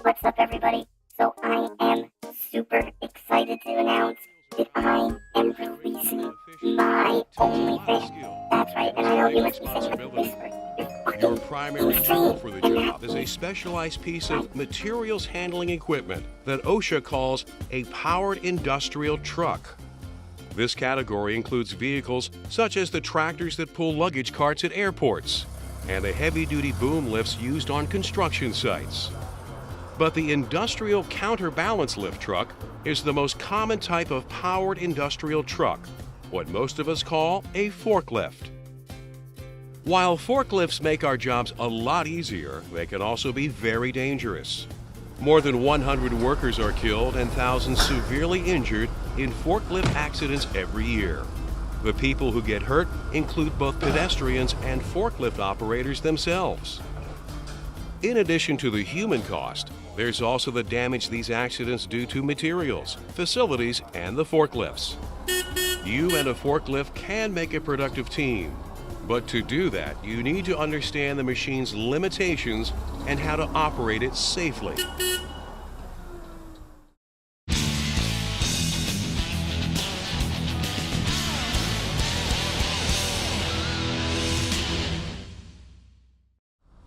What's up, everybody? So I am super excited to announce that I am releasing my OnlyFans. That's right, and I know you must be saying like a whisper. Your primary tool for the job is a specialized piece of materials handling equipment that OSHA calls a powered industrial truck. This category includes vehicles such as the tractors that pull luggage carts at airports and the heavy-duty boom lifts used on construction sites. But the industrial counterbalance lift truck is the most common type of powered industrial truck, what most of us call a forklift. While forklifts make our jobs a lot easier, they can also be very dangerous. More than 100 workers are killed and thousands severely injured in forklift accidents every year. The people who get hurt include both pedestrians and forklift operators themselves. In addition to the human cost, there's also the damage these accidents do to materials, facilities, and the forklifts. You and a forklift can make a productive team, but to do that, you need to understand the machine's limitations and how to operate it safely.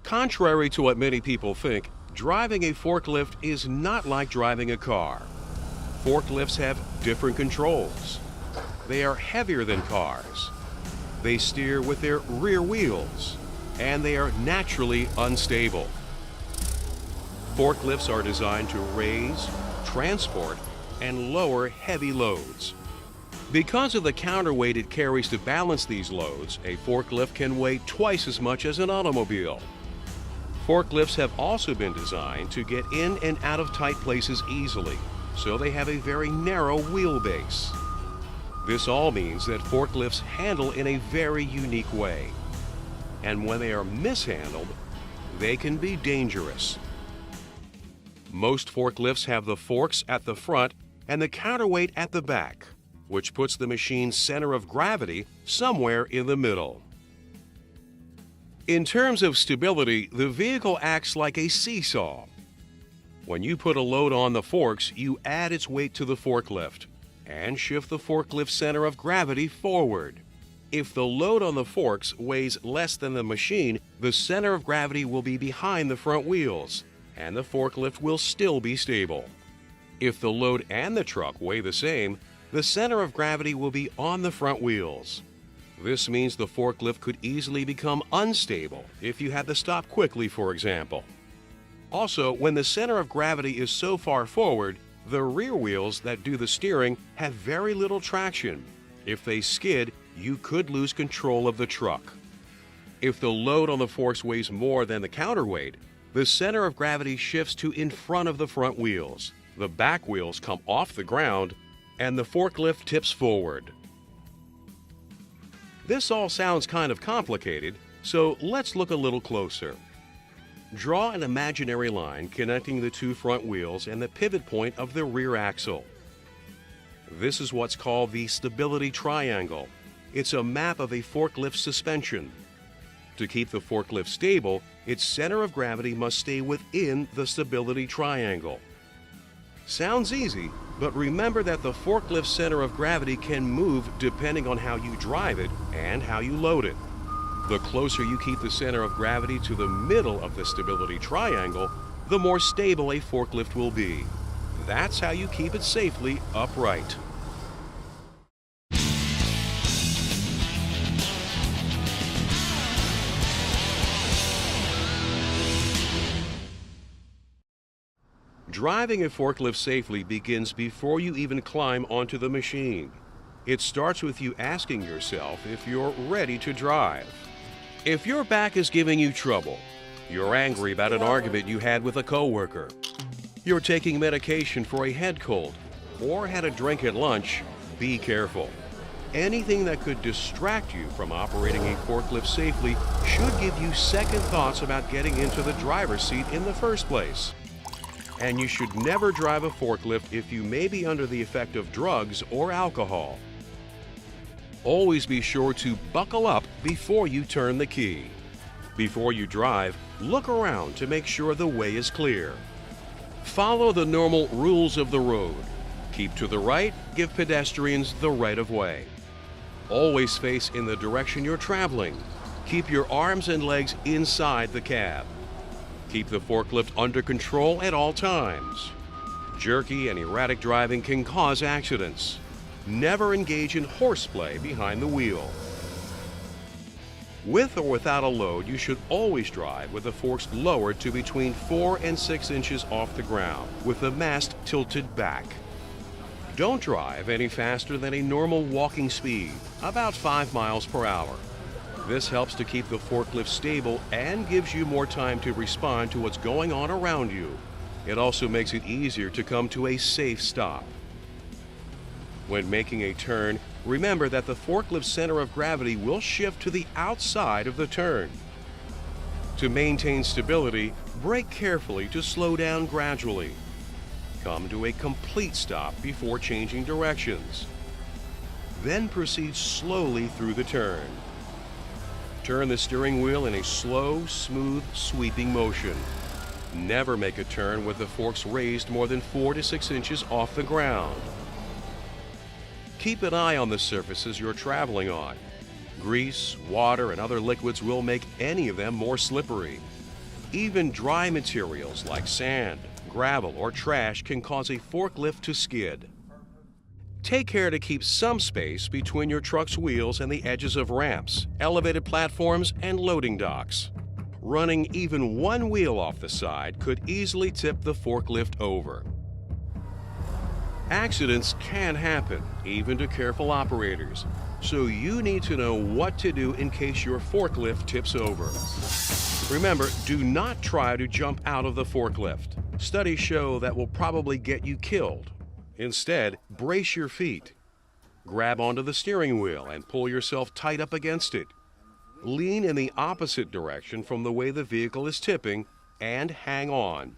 Contrary to what many people think, driving a forklift is not like driving a car. Forklifts have different controls. They are heavier than cars. They steer with their rear wheels, and they are naturally unstable. Forklifts are designed to raise, transport, and lower heavy loads. Because of the counterweight it carries to balance these loads, a forklift can weigh twice as much as an automobile. Forklifts have also been designed to get in and out of tight places easily, so they have a very narrow wheelbase. This all means that forklifts handle in a very unique way. And when they are mishandled, they can be dangerous. Most forklifts have the forks at the front and the counterweight at the back, which puts the machine's center of gravity somewhere in the middle. In terms of stability, the vehicle acts like a seesaw. When you put a load on the forks, you add its weight to the forklift and shift the forklift's center of gravity forward. If the load on the forks weighs less than the machine, the center of gravity will be behind the front wheels, and the forklift will still be stable. If the load and the truck weigh the same, the center of gravity will be on the front wheels. This means the forklift could easily become unstable if you had to stop quickly, for example. Also, when the center of gravity is so far forward, the rear wheels that do the steering have very little traction. If they skid, you could lose control of the truck. If the load on the forks weighs more than the counterweight, the center of gravity shifts to in front of the front wheels. The back wheels come off the ground, and the forklift tips forward. This all sounds kind of complicated, so let's look a little closer. Draw an imaginary line connecting the two front wheels and the pivot point of the rear axle. This is what's called the stability triangle. It's a map of a forklift suspension. To keep the forklift stable, its center of gravity must stay within the stability triangle. Sounds easy, but remember that the forklift center of gravity can move depending on how you drive it and how you load it. The closer you keep the center of gravity to the middle of the stability triangle, the more stable a forklift will be. That's how you keep it safely upright. Driving a forklift safely begins before you even climb onto the machine. It starts with you asking yourself if you're ready to drive. If your back is giving you trouble, you're angry about an argument you had with a coworker, you're taking medication for a head cold, or had a drink at lunch, be careful. Anything that could distract you from operating a forklift safely should give you second thoughts about getting into the driver's seat in the first place. And you should never drive a forklift if you may be under the effect of drugs or alcohol. Always be sure to buckle up before you turn the key. Before you drive, look around to make sure the way is clear. Follow the normal rules of the road. Keep to the right, give pedestrians the right of way. Always face in the direction you're traveling. Keep your arms and legs inside the cab. Keep the forklift under control at all times. Jerky and erratic driving can cause accidents. Never engage in horseplay behind the wheel. With or without a load, you should always drive with the forks lowered to between 4 and 6 inches off the ground, with the mast tilted back. Don't drive any faster than a normal walking speed, about 5 miles per hour. This helps to keep the forklift stable and gives you more time to respond to what's going on around you. It also makes it easier to come to a safe stop. When making a turn, remember that the forklift's center of gravity will shift to the outside of the turn. To maintain stability, brake carefully to slow down gradually. Come to a complete stop before changing directions. Then proceed slowly through the turn. Turn the steering wheel in a slow, smooth, sweeping motion. Never make a turn with the forks raised more than 4 to 6 inches off the ground. Keep an eye on the surfaces you're traveling on. Grease, water, and other liquids will make any of them more slippery. Even dry materials like sand, gravel, or trash can cause a forklift to skid. Take care to keep some space between your truck's wheels and the edges of ramps, elevated platforms, and loading docks. Running even one wheel off the side could easily tip the forklift over. Accidents can happen, even to careful operators, so you need to know what to do in case your forklift tips over. Remember, do not try to jump out of the forklift. Studies show that will probably get you killed. Instead, brace your feet. Grab onto the steering wheel and pull yourself tight up against it. Lean in the opposite direction from the way the vehicle is tipping and hang on.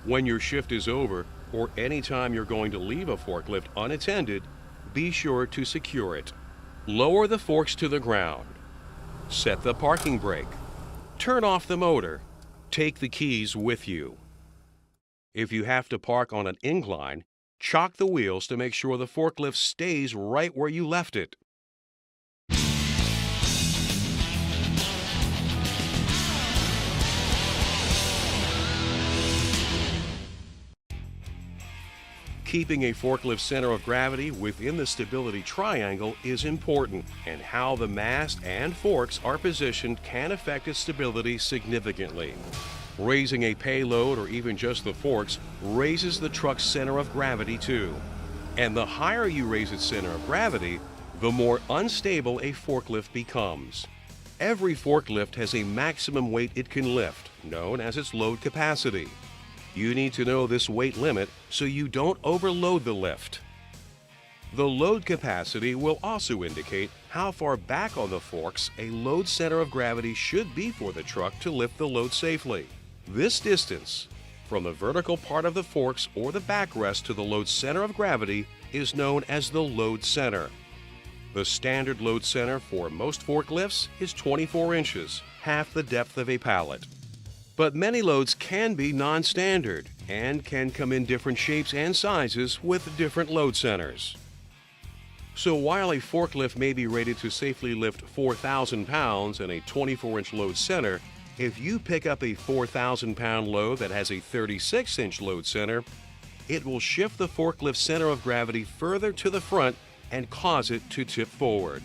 When your shift is over, or any time you're going to leave a forklift unattended, be sure to secure it. Lower the forks to the ground. Set the parking brake. Turn off the motor. Take the keys with you. If you have to park on an incline, chock the wheels to make sure the forklift stays right where you left it. Keeping a forklift center of gravity within the stability triangle is important, and how the mast and forks are positioned can affect its stability significantly. Raising a payload or even just the forks raises the truck's center of gravity too. And the higher you raise its center of gravity, the more unstable a forklift becomes. Every forklift has a maximum weight it can lift, known as its load capacity. You need to know this weight limit so you don't overload the lift. The load capacity will also indicate how far back on the forks a load center of gravity should be for the truck to lift the load safely. This distance, from the vertical part of the forks or the backrest to the load center of gravity, is known as the load center. The standard load center for most forklifts is 24 inches, half the depth of a pallet. But many loads can be non-standard and can come in different shapes and sizes with different load centers. So while a forklift may be rated to safely lift 4,000 pounds and a 24-inch load center, if you pick up a 4,000-pound load that has a 36-inch load center, it will shift the forklift's center of gravity further to the front and cause it to tip forward.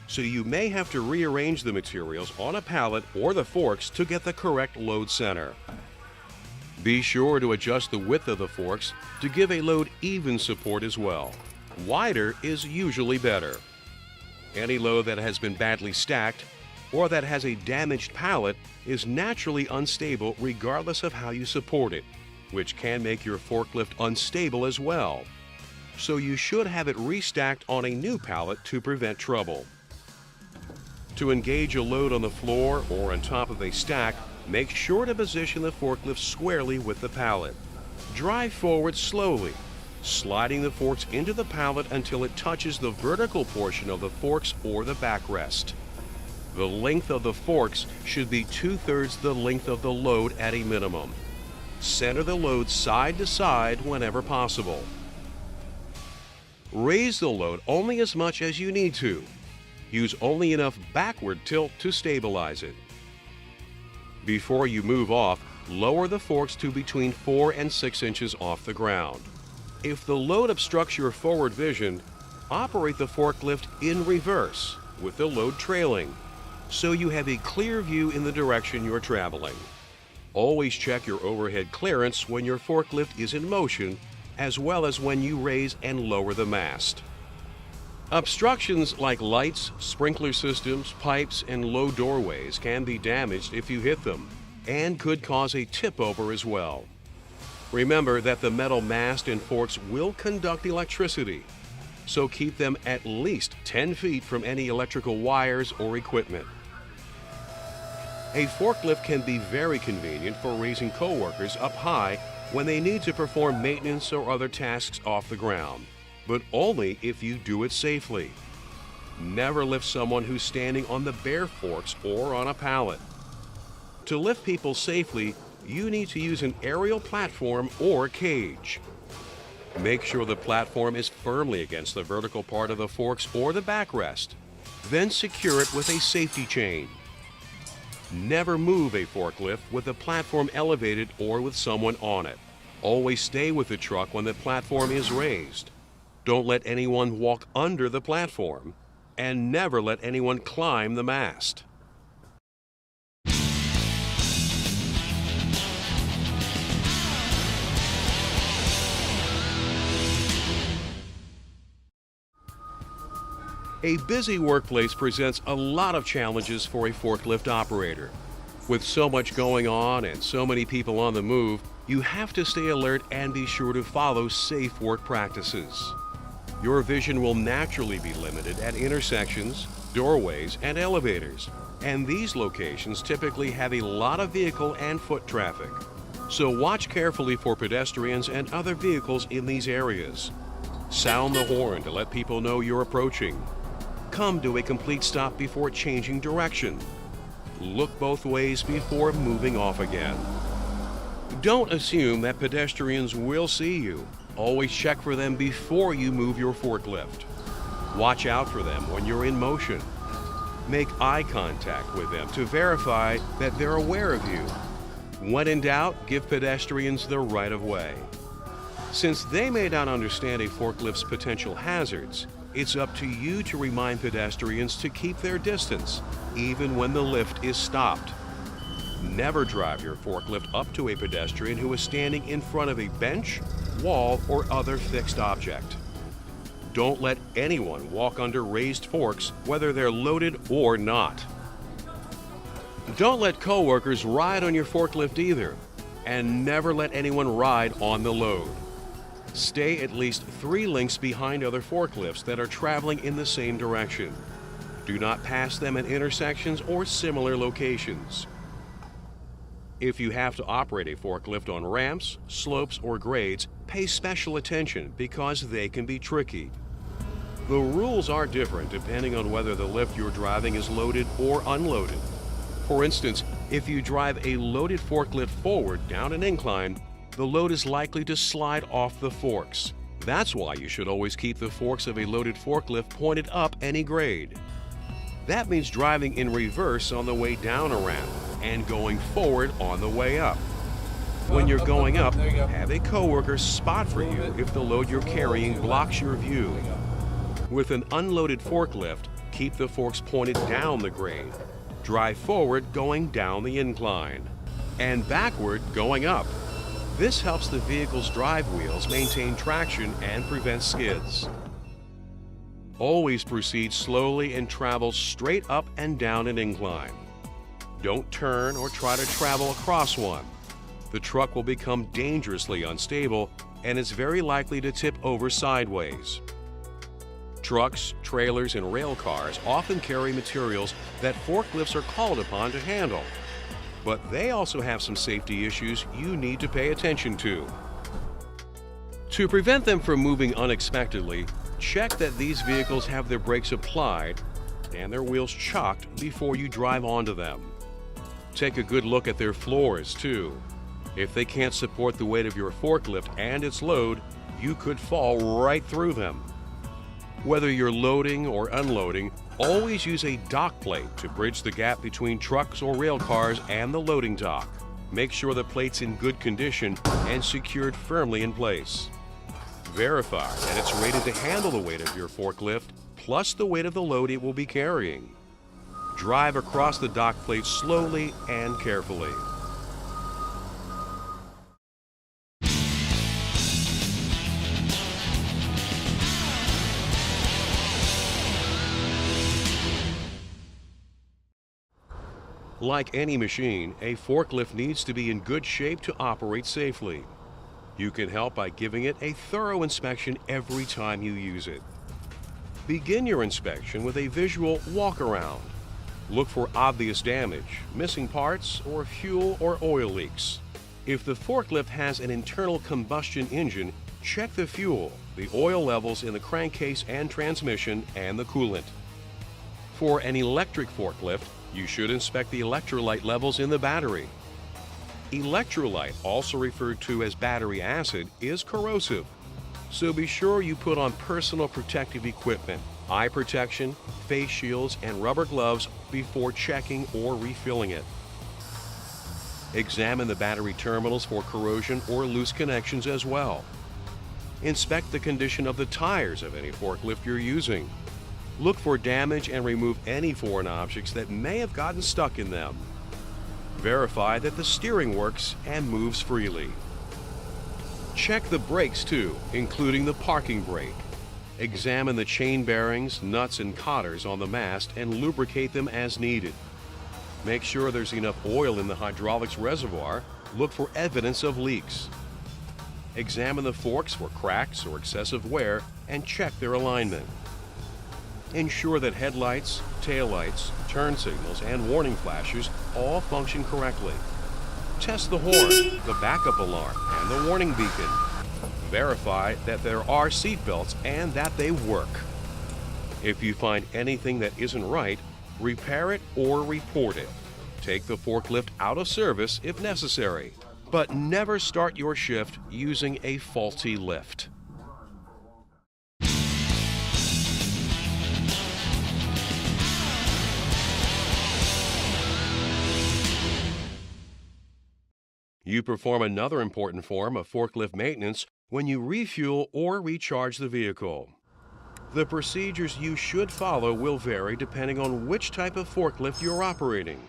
So you may have to rearrange the materials on a pallet or the forks to get the correct load center. Be sure to adjust the width of the forks to give a load even support as well. Wider is usually better. Any load that has been badly stacked or that has a damaged pallet is naturally unstable regardless of how you support it, which can make your forklift unstable as well. So you should have it restacked on a new pallet to prevent trouble. To engage a load on the floor or on top of a stack, make sure to position the forklift squarely with the pallet. Drive forward slowly, sliding the forks into the pallet until it touches the vertical portion of the forks or the backrest. The length of the forks should be 2/3 the length of the load at a minimum. Center the load side to side whenever possible. Raise the load only as much as you need to. Use only enough backward tilt to stabilize it. Before you move off, lower the forks to between 4 and 6 inches off the ground. If the load obstructs your forward vision, operate the forklift in reverse with the load trailing, so you have a clear view in the direction you're traveling. Always check your overhead clearance when your forklift is in motion, as well as when you raise and lower the mast. Obstructions like lights, sprinkler systems, pipes, and low doorways can be damaged if you hit them, and could cause a tip over as well. Remember that the metal mast and forks will conduct electricity, so keep them at least 10 feet from any electrical wires or equipment. A forklift can be very convenient for raising coworkers up high when they need to perform maintenance or other tasks off the ground, but only if you do it safely. Never lift someone who's standing on the bare forks or on a pallet. To lift people safely, you need to use an aerial platform or cage. Make sure the platform is firmly against the vertical part of the forks or the backrest. Then secure it with a safety chain. Never move a forklift with the platform elevated or with someone on it. Always stay with the truck when the platform is raised. Don't let anyone walk under the platform, and never let anyone climb the mast. A busy workplace presents a lot of challenges for a forklift operator. With so much going on and so many people on the move, you have to stay alert and be sure to follow safe work practices. Your vision will naturally be limited at intersections, doorways, and elevators, and these locations typically have a lot of vehicle and foot traffic. So watch carefully for pedestrians and other vehicles in these areas. Sound the horn to let people know you're approaching. Come to a complete stop before changing direction. Look both ways before moving off again. Don't assume that pedestrians will see you. Always check for them before you move your forklift. Watch out for them when you're in motion. Make eye contact with them to verify that they're aware of you. When in doubt, give pedestrians the right of way. Since they may not understand a forklift's potential hazards, it's up to you to remind pedestrians to keep their distance, even when the lift is stopped. Never drive your forklift up to a pedestrian who is standing in front of a bench, wall, or other fixed object. Don't let anyone walk under raised forks, whether they're loaded or not. Don't let coworkers ride on your forklift either, and never let anyone ride on the load. Stay at least 3 lengths behind other forklifts that are traveling in the same direction. Do not pass them at intersections or similar locations. If you have to operate a forklift on ramps, slopes, or grades, pay special attention because they can be tricky. The rules are different depending on whether the lift you're driving is loaded or unloaded. For instance, if you drive a loaded forklift forward down an incline, the load is likely to slide off the forks. That's why you should always keep the forks of a loaded forklift pointed up any grade. That means driving in reverse on the way down a ramp and going forward on the way up. When you're going up, have a coworker spot for you if the load you're carrying blocks your view. With an unloaded forklift, keep the forks pointed down the grade. Drive forward going down the incline, and backward going up. This helps the vehicle's drive wheels maintain traction and prevent skids. Always proceed slowly and travel straight up and down an incline. Don't turn or try to travel across one. The truck will become dangerously unstable and is very likely to tip over sideways. Trucks, trailers, and rail cars often carry materials that forklifts are called upon to handle. But they also have some safety issues you need to pay attention to. To prevent them from moving unexpectedly, check that these vehicles have their brakes applied and their wheels chocked before you drive onto them. Take a good look at their floors, too. If they can't support the weight of your forklift and its load, you could fall right through them. Whether you're loading or unloading, always use a dock plate to bridge the gap between trucks or rail cars and the loading dock. Make sure the plate's in good condition and secured firmly in place. Verify that it's rated to handle the weight of your forklift plus the weight of the load it will be carrying. Drive across the dock plate slowly and carefully. Like any machine, a forklift needs to be in good shape to operate safely. You can help by giving it a thorough inspection every time you use it. Begin your inspection with a visual walk-around. Look for obvious damage, missing parts, or fuel or oil leaks. If the forklift has an internal combustion engine, check the fuel, the oil levels in the crankcase and transmission, and the coolant. For an electric forklift, you should inspect the electrolyte levels in the battery. Electrolyte, also referred to as battery acid, is corrosive, so be sure you put on personal protective equipment, eye protection, face shields, and rubber gloves before checking or refilling it. Examine the battery terminals for corrosion or loose connections as well. Inspect the condition of the tires of any forklift you're using. Look for damage and remove any foreign objects that may have gotten stuck in them. Verify that the steering works and moves freely. Check the brakes too, including the parking brake. Examine the chain bearings, nuts, and cotters on the mast and lubricate them as needed. Make sure there's enough oil in the hydraulics reservoir. Look for evidence of leaks. Examine the forks for cracks or excessive wear and check their alignment. Ensure that headlights, taillights, turn signals, and warning flashers all function correctly. Test the horn, the backup alarm, and the warning beacon. Verify that there are seat belts and that they work. If you find anything that isn't right, repair it or report it. Take the forklift out of service if necessary, but never start your shift using a faulty lift. You perform another important form of forklift maintenance when you refuel or recharge the vehicle. The procedures you should follow will vary depending on which type of forklift you're operating.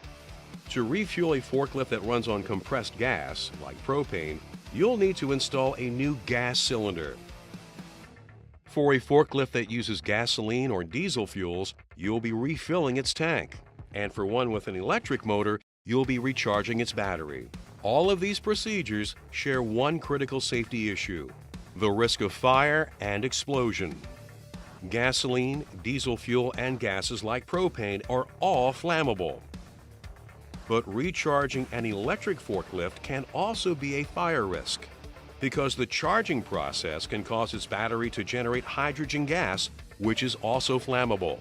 To refuel a forklift that runs on compressed gas, like propane, you'll need to install a new gas cylinder. For a forklift that uses gasoline or diesel fuels, you'll be refilling its tank. And for one with an electric motor, you'll be recharging its battery. All of these procedures share one critical safety issue: the risk of fire and explosion. Gasoline, diesel fuel, and gases like propane are all flammable. But recharging an electric forklift can also be a fire risk, because the charging process can cause its battery to generate hydrogen gas, which is also flammable.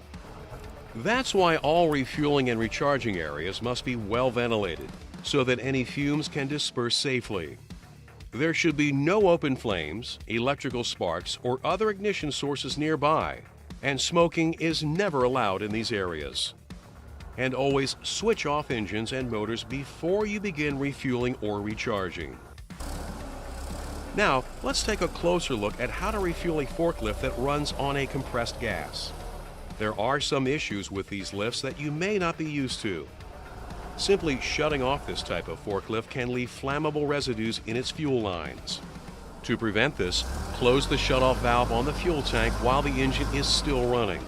That's why all refueling and recharging areas must be well ventilated, so that any fumes can disperse safely. There should be no open flames, electrical sparks, or other ignition sources nearby, and smoking is never allowed in these areas. And always switch off engines and motors before you begin refueling or recharging. Now, let's take a closer look at how to refuel a forklift that runs on a compressed gas. There are some issues with these lifts that you may not be used to. Simply shutting off this type of forklift can leave flammable residues in its fuel lines. To prevent this, close the shutoff valve on the fuel tank while the engine is still running.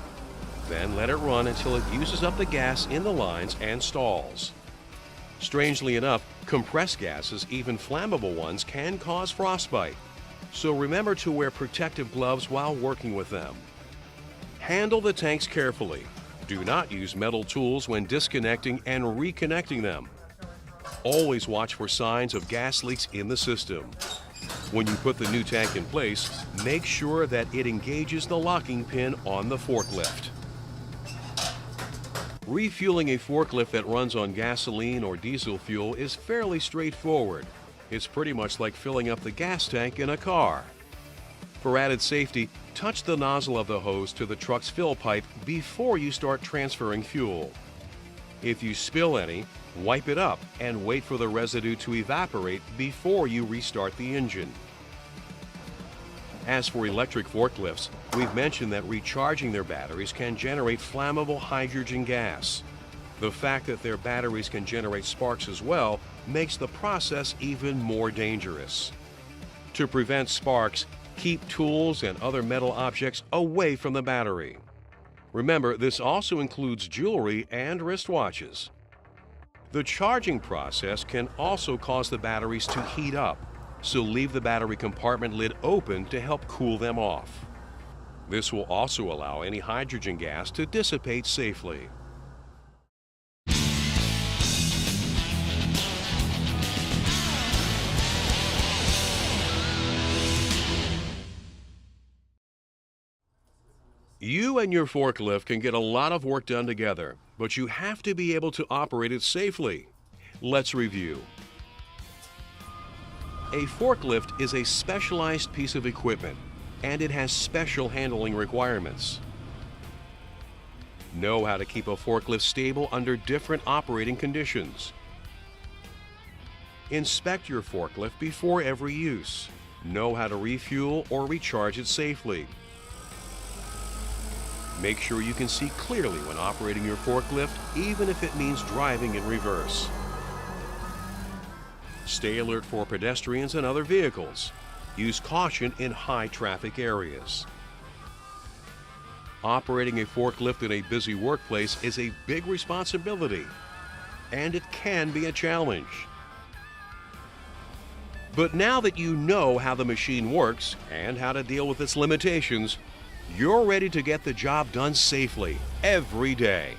Then let it run until it uses up the gas in the lines and stalls. Strangely enough, compressed gases, even flammable ones, can cause frostbite. So remember to wear protective gloves while working with them. Handle the tanks carefully. Do not use metal tools when disconnecting and reconnecting them. Always watch for signs of gas leaks in the system. When you put the new tank in place, make sure that it engages the locking pin on the forklift. Refueling a forklift that runs on gasoline or diesel fuel is fairly straightforward. It's pretty much like filling up the gas tank in a car. For added safety, touch the nozzle of the hose to the truck's fill pipe before you start transferring fuel. If you spill any, wipe it up and wait for the residue to evaporate before you restart the engine. As for electric forklifts, we've mentioned that recharging their batteries can generate flammable hydrogen gas. The fact that their batteries can generate sparks as well makes the process even more dangerous. To prevent sparks, keep tools and other metal objects away from the battery. Remember, this also includes jewelry and wristwatches. The charging process can also cause the batteries to heat up, so leave the battery compartment lid open to help cool them off. This will also allow any hydrogen gas to dissipate safely. You and your forklift can get a lot of work done together, but you have to be able to operate it safely. Let's review. A forklift is a specialized piece of equipment, and it has special handling requirements. Know how to keep a forklift stable under different operating conditions. Inspect your forklift before every use. Know how to refuel or recharge it safely. Make sure you can see clearly when operating your forklift, even if it means driving in reverse. Stay alert for pedestrians and other vehicles. Use caution in high traffic areas. Operating a forklift in a busy workplace is a big responsibility, and it can be a challenge. But now that you know how the machine works and how to deal with its limitations, you're ready to get the job done safely every day.